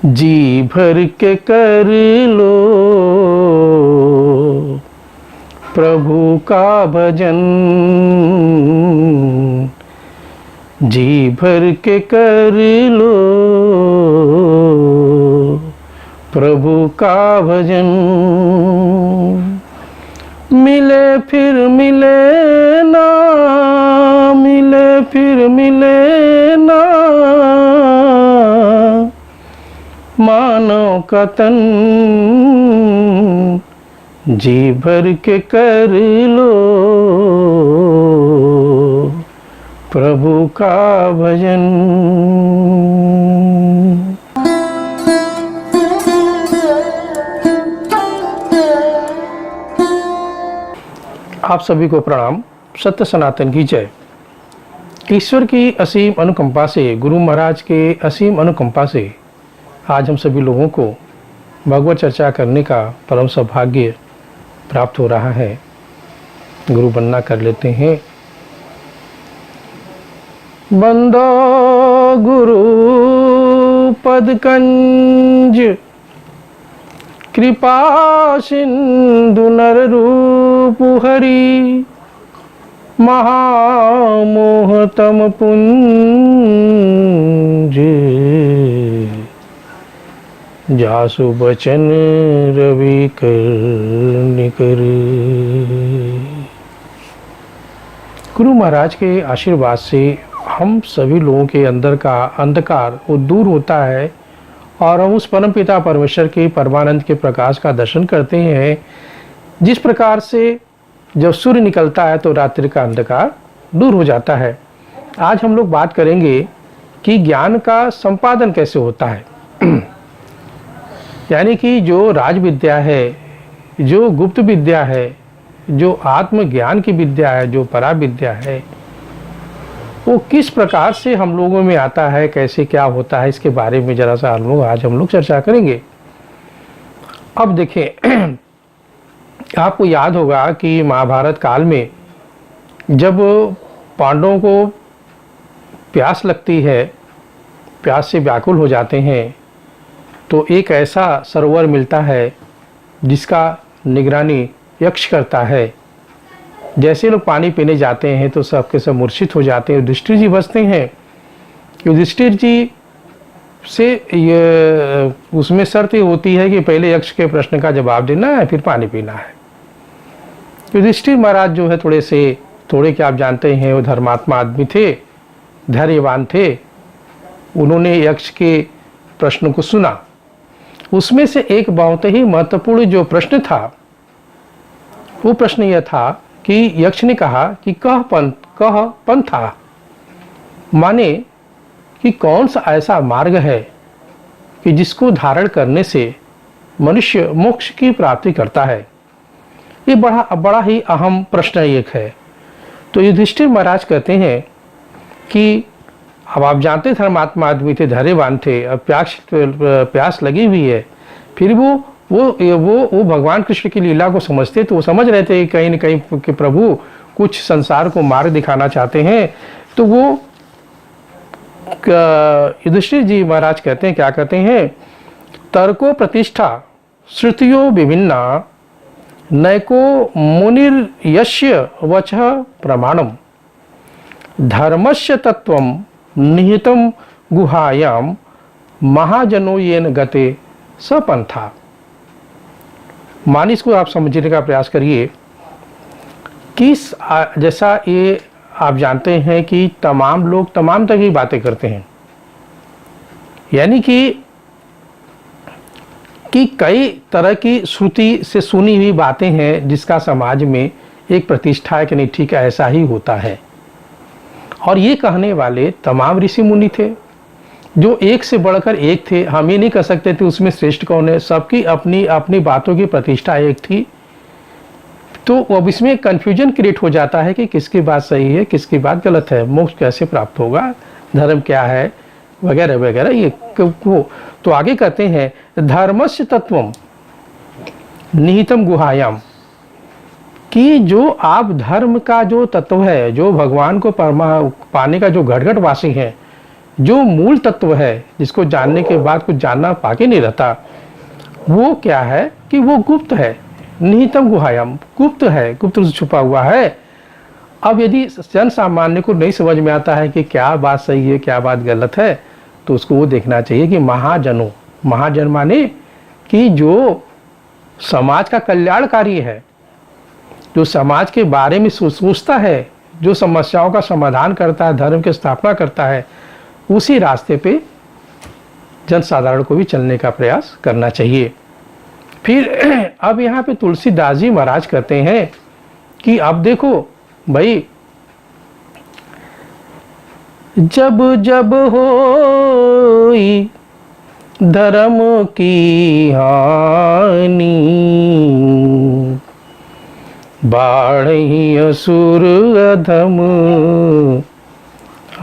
जी भर के कर लो प्रभु का भजन, जी भर के कर लो प्रभु का भजन। मिले फिर मिले ना, मिले फिर मिले ना, मानव का तन, जी भर के कर लो प्रभु का भजन। आप सभी को प्रणाम। सत्य सनातन की जय। ईश्वर की असीम अनुकंपा से, गुरु महाराज के असीम अनुकंपा से आज हम सभी लोगों को भगवत चर्चा करने का परम सौभाग्य प्राप्त हो रहा है। गुरु वंदना कर लेते हैं। बंदो गुरु पदकंज, कृपा सिंधु नर रूप हरि, महामोह तम पुंज, जासु बचन रवि कर निकर। गुरु महाराज के आशीर्वाद से हम सभी लोगों के अंदर का अंधकार वो दूर होता है और हम उस परमपिता परमेश्वर के परमानंद के प्रकाश का दर्शन करते हैं। जिस प्रकार से जब सूर्य निकलता है तो रात्रि का अंधकार दूर हो जाता है। आज हम लोग बात करेंगे कि ज्ञान का संपादन कैसे होता है। यानी कि जो राज विद्या है, जो गुप्त विद्या है, जो आत्मज्ञान की विद्या है, जो परा विद्या है, वो किस प्रकार से हम लोगों में आता है, कैसे क्या होता है, इसके बारे में जरा सा आज हम लोग चर्चा करेंगे। अब देखें, आपको याद होगा कि महाभारत काल में जब पांडवों को प्यास लगती है, प्यास से व्याकुल हो जाते हैं, तो एक ऐसा सरोवर मिलता है जिसका निगरानी यक्ष करता है। जैसे लोग पानी पीने जाते हैं तो सबके सब मूर्छित हो जाते हैं। युधिष्ठिर जी बचते हैं। युधिष्ठिर जी से ये उसमें शर्त होती है कि पहले यक्ष के प्रश्न का जवाब देना है, फिर पानी पीना है। युधिष्ठिर महाराज जो है थोड़े क्या आप जानते हैं, वो धर्मात्मा आदमी थे, धैर्यवान थे। उन्होंने यक्ष के प्रश्न को सुना। उसमें से एक बहुत ही महत्वपूर्ण जो प्रश्न था, वो प्रश्न यह था कि यक्ष ने कहा कि कह पंथा, माने कि कौन सा ऐसा मार्ग है कि जिसको धारण करने से मनुष्य मोक्ष की प्राप्ति करता है। ये बड़ा ही अहम प्रश्न एक है। तो युधिष्ठिर महाराज कहते हैं कि अब आप जानते धर्मात्मा आदमी थे, धैर्यवान थे, अब प्यास लगी हुई है, फिर वो भगवान कृष्ण की लीला को समझते, तो वो समझ रहे थे कहीं न कहीं कि प्रभु कुछ संसार को मार्ग दिखाना चाहते हैं। तो वो युधिष्ठिर जी महाराज कहते हैं, क्या कहते हैं, तर्को प्रतिष्ठा श्रुतियो विभिन्ना, नैको मुनिर यस्य वचः प्रमाणम, धर्मस्य तत्वम निहितम गुहायाम, महाजनो येन गते सपंथा। मानिस को आप समझने का प्रयास करिए। जैसा ये आप जानते हैं कि तमाम लोग तमाम तरह की बातें करते हैं, यानी कि कई तरह की श्रुति से सुनी हुई बातें हैं जिसका समाज में एक प्रतिष्ठा है कि नहीं, ठीक है, ऐसा ही होता है। और ये कहने वाले तमाम ऋषि मुनि थे, जो एक से बढ़कर एक थे। हम ये नहीं कह सकते थे उसमें श्रेष्ठ कौन है, सबकी अपनी अपनी बातों की प्रतिष्ठा एक थी। तो अब इसमें कंफ्यूजन क्रिएट हो जाता है कि किसकी बात सही है, किसकी बात गलत है, मोक्ष कैसे प्राप्त होगा, धर्म क्या है, वगैरह वगैरह। ये वो तो आगे कहते हैं, धर्मस्य तत्वम निहितम गुहायाम, कि जो आप धर्म का जो तत्व है, जो भगवान को पाने का जो घट घट वासी है, जो मूल तत्व है, जिसको जानने के बाद कुछ जानना बाकी नहीं रहता, वो क्या है कि वो गुप्त है, निहितम गुहायाम, गुप्त है, गुप्त रूप से छुपा हुआ है। अब यदि जन सामान्य को नहीं समझ में आता है कि क्या बात सही है क्या बात गलत है, तो उसको वो देखना चाहिए कि महाजनों, महाजन माने कि जो समाज का कल्याणकारी है, जो समाज के बारे में सोचता है, जो समस्याओं का समाधान करता है, धर्म की स्थापना करता है, उसी रास्ते पे जन साधारण को भी चलने का प्रयास करना चाहिए। फिर अब यहाँ पे तुलसीदास जी महाराज कहते हैं कि अब देखो भाई, जब जब होई धर्म की हानि, बाढ़ी असुर अधम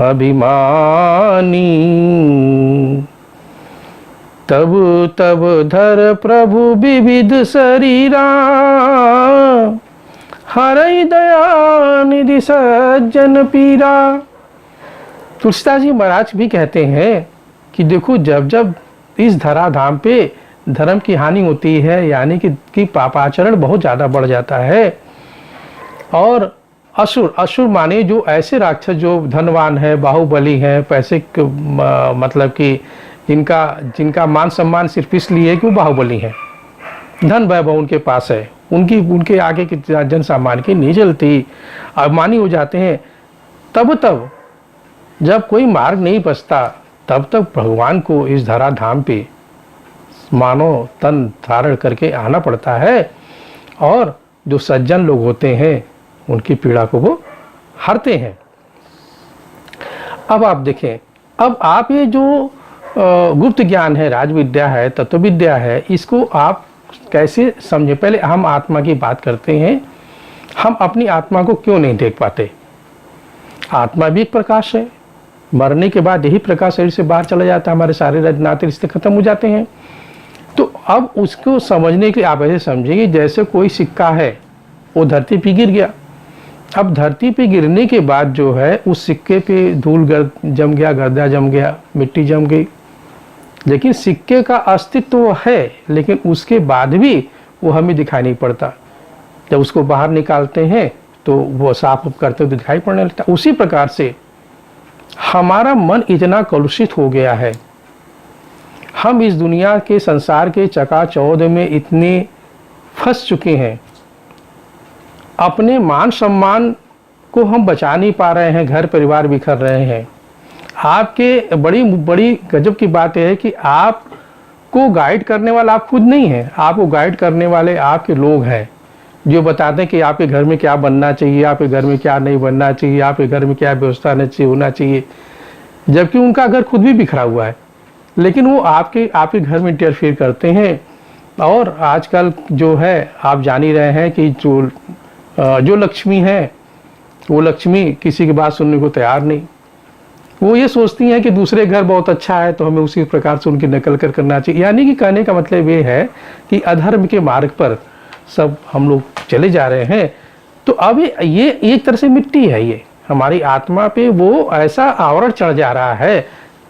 अभिमानी, तब तब धर प्रभु विविध शरीरा, हरई दया निधि सज्जन पीरा। तुलसीदास जी महाराज भी कहते हैं कि देखो, जब जब इस धराधाम पे धर्म की हानि होती है, यानी कि पापाचरण बहुत ज़्यादा बढ़ जाता है, और असुर, असुर माने जो ऐसे राक्षस जो धनवान है, बाहुबली है, पैसे मतलब कि जिनका मान सम्मान सिर्फ इसलिए कि वो बाहुबली है, धन वैभव उनके पास है, उनके आगे की जन सामान्य की नहीं चलती, अभिमानी हो जाते हैं। तब जब कोई मार्ग नहीं बचता, तब तक भगवान को इस धराधाम पे मानो तन धारण करके आना पड़ता है, और जो सज्जन लोग होते हैं उनकी पीड़ा को वो हरते हैं। अब आप देखें, अब आप ये जो गुप्त ज्ञान है, राजविद्या है, तत्व विद्या है, इसको आप कैसे समझे? पहले हम आत्मा की बात करते हैं। हम अपनी आत्मा को क्यों नहीं देख पाते? आत्मा भी एक प्रकाश है, मरने के बाद यही प्रकाश शरीर से बाहर चला जाता है, हमारे सारे नाते रिश्ते खत्म हो जाते हैं। तो अब उसको समझने के लिए आप ऐसे समझिए जैसे कोई सिक्का है, वो धरती पे गिर गया। अब धरती पे गिरने के बाद जो है उस सिक्के पे धूल जम गया, गर्दा जम गया, मिट्टी जम गई, लेकिन सिक्के का अस्तित्व है, लेकिन उसके बाद भी वो हमें दिखाई नहीं पड़ता। जब उसको बाहर निकालते हैं तो वो साफ करते हुए दिखाई पड़ने लगता। उसी प्रकार से हमारा मन इतना कलुषित हो गया है, हम इस दुनिया के संसार के चकाचौंध में इतने फंस चुके हैं, अपने मान सम्मान को हम बचा नहीं पा रहे हैं, घर परिवार बिखर रहे हैं। आपके बड़ी बड़ी गजब की बात यह है कि आपको गाइड करने वाला आप खुद नहीं है, आपको गाइड करने वाले आपके लोग हैं, जो बताते हैं कि आपके घर में क्या बनना चाहिए, आपके घर में क्या नहीं बनना चाहिए, आपके घर में क्या व्यवस्था होना चाहिए, जबकि उनका घर खुद भी बिखरा हुआ है, लेकिन वो आपके घर में इंटरफेयर करते हैं। और आजकल जो है आप जान ही रहे हैं कि जो लक्ष्मी है, वो लक्ष्मी किसी की बात सुनने को तैयार नहीं। वो ये सोचती हैं कि दूसरे घर बहुत अच्छा है तो हमें उसी प्रकार से उनकी नकल करना चाहिए। यानी कि कहने का मतलब ये है कि अधर्म के मार्ग पर सब हम लोग चले जा रहे हैं। तो अब ये एक तरह से मिट्टी है, ये हमारी आत्मा पे वो ऐसा आवरण चढ़ जा रहा है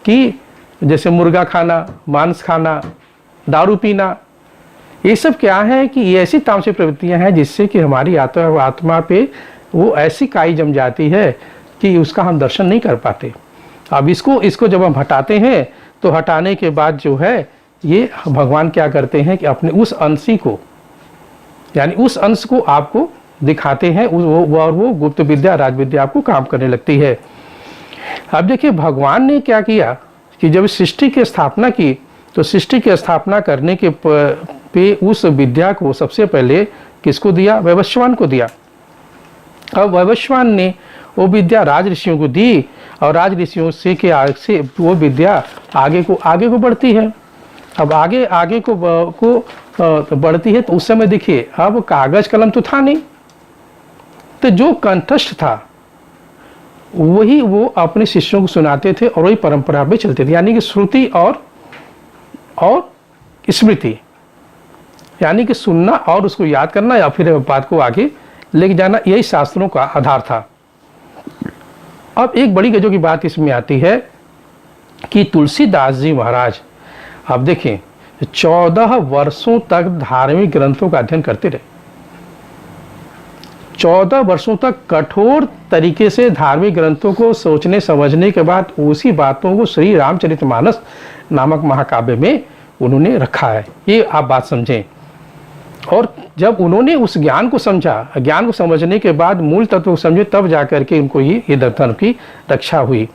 कि जैसे मुर्गा खाना, मांस खाना, दारू पीना, ये सब क्या है कि ये ऐसी तामसिक प्रवृत्तियां हैं जिससे कि हमारी आत्मा पे वो ऐसी काई जम जाती है कि उसका हम दर्शन नहीं कर पाते। अब इसको जब हम हटाते हैं तो हटाने के बाद जो है ये भगवान क्या करते हैं कि अपने उस अंशी को, यानी उस अंश को आपको दिखाते हैं, और वो गुप्त विद्या, राजविद्या आपको काम करने लगती है। अब देखिए भगवान ने क्या किया कि जब सृष्टि की स्थापना की तो सृष्टि की स्थापना करने के पे उस विद्या को सबसे पहले किसको दिया? वैवस्वान को दिया। अब वैवस्वान ने वो विद्या राज ऋषियों को दी, और राज ऋषियों से वो विद्या आगे को बढ़ती है। अब आगे को बढ़ती है तो उस समय देखिए अब कागज कलम तो था नहीं, तो जो कंठस्थ था वही वो अपने शिष्यों को सुनाते थे और वही परंपरा में चलते थे। यानी कि श्रुति और स्मृति, यानी कि सुनना और उसको याद करना या फिर बात को आगे लेके जाना, यही शास्त्रों का आधार था। अब एक बड़ी गजब की बात इसमें आती है कि तुलसीदास जी महाराज, आप देखें, 14 वर्षों तक धार्मिक ग्रंथों का अध्ययन करते रहे। 14 वर्षों तक कठोर तरीके से धार्मिक ग्रंथों को सोचने समझने के बाद उसी बातों को श्री रामचरितमानस नामक महाकाव्य में उन्होंने रखा है। ये आप बात समझें। और जब उन्होंने उस ज्ञान को समझा, ज्ञान को समझने के बाद मूल तत्व को समझे, तब जाकर के उनको ये धर्म की रक्षा हुई।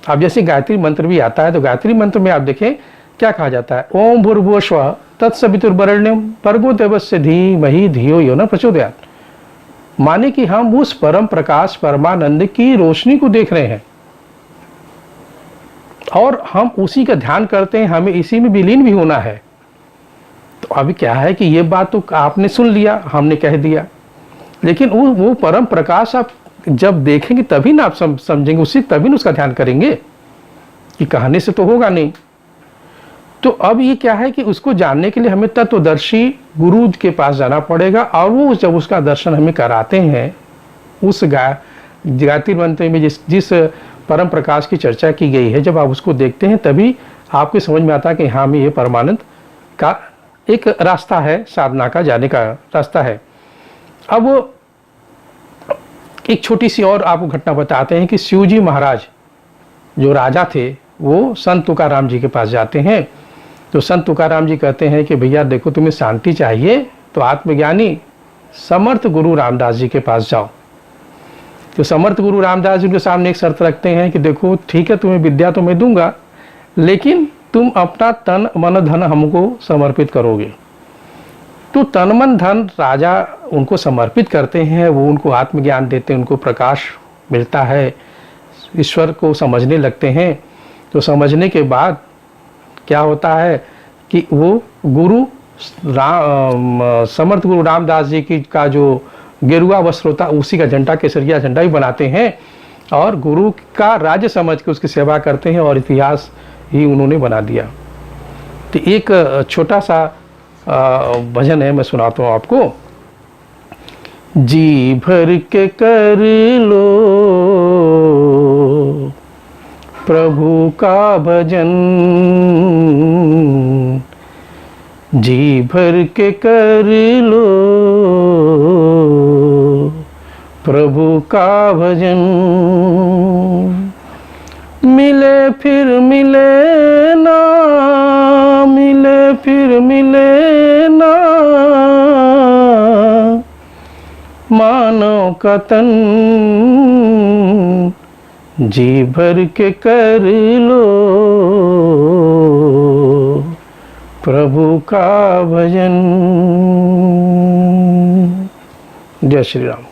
अब जैसे गायत्री मंत्र भी आता है, तो गायत्री मंत्र में आप देखें क्या कहा जाता है, ओम भूर्भुवः स्वः तत्सवितुर्वरेण्यं भर्गो देवस्य धीमहि धियो यो न प्रचोदयात्। माने कि हम उस परम प्रकाश परमानंद की रोशनी को देख रहे हैं और हम उसी का ध्यान करते हैं, हमें इसी में विलीन भी होना है। तो अभी क्या है कि ये बात तो आपने सुन लिया, हमने कह दिया, लेकिन वो परम प्रकाश आप जब देखेंगे तभी ना आप समझेंगे, उसी तभी ना उसका ध्यान करेंगे, कि कहने से तो होगा नहीं। तो अब ये क्या है कि उसको जानने के लिए हमें तत्वदर्शी गुरु के पास जाना पड़ेगा, और वो जब उसका दर्शन हमें कराते हैं, उस गायत्री मंत्र में जिस परम प्रकाश की चर्चा की गई है, जब आप उसको देखते हैं तभी आपको समझ में आता है कि हाँ, में ये परमानंद का एक रास्ता है, साधना का जाने का रास्ता है। अब एक छोटी सी और आपको घटना बताते हैं कि शिव जी महाराज जो राजा थे, वो संत तुकाराम जी के पास जाते हैं। तो संत तुकाराम जी कहते हैं कि भैया देखो, तुम्हें शांति चाहिए तो आत्मज्ञानी समर्थ गुरु रामदास जी के पास जाओ। तो समर्थ गुरु रामदास जी उनके सामने एक शर्त रखते हैं कि देखो ठीक है, तुम्हें विद्या तो मैं दूंगा, लेकिन तुम अपना तन मन धन हमको समर्पित करोगे। तो तन मन धन राजा उनको समर्पित करते हैं, वो उनको आत्मज्ञान देते हैं, उनको प्रकाश मिलता है, ईश्वर को समझने लगते हैं। तो समझने के बाद क्या होता है कि वो समर्थ गुरु रामदास जी की का जो गेरुआ वस्त्र होता है, उसी का झंडा, केसरिया झंडा भी बनाते हैं और गुरु का राज्य समझ के उसकी सेवा करते हैं, और इतिहास ही उन्होंने बना दिया। तो एक छोटा सा भजन है, मैं सुनाता हूँ आपको। जी भर के कर लो प्रभु का भजन, जी भर के कर लो प्रभु का भजन। मिले फिर मिले ना, मिले फिर मिले ना, मानव का तन, जी भर के कर लो प्रभु का भजन। जय श्री राम।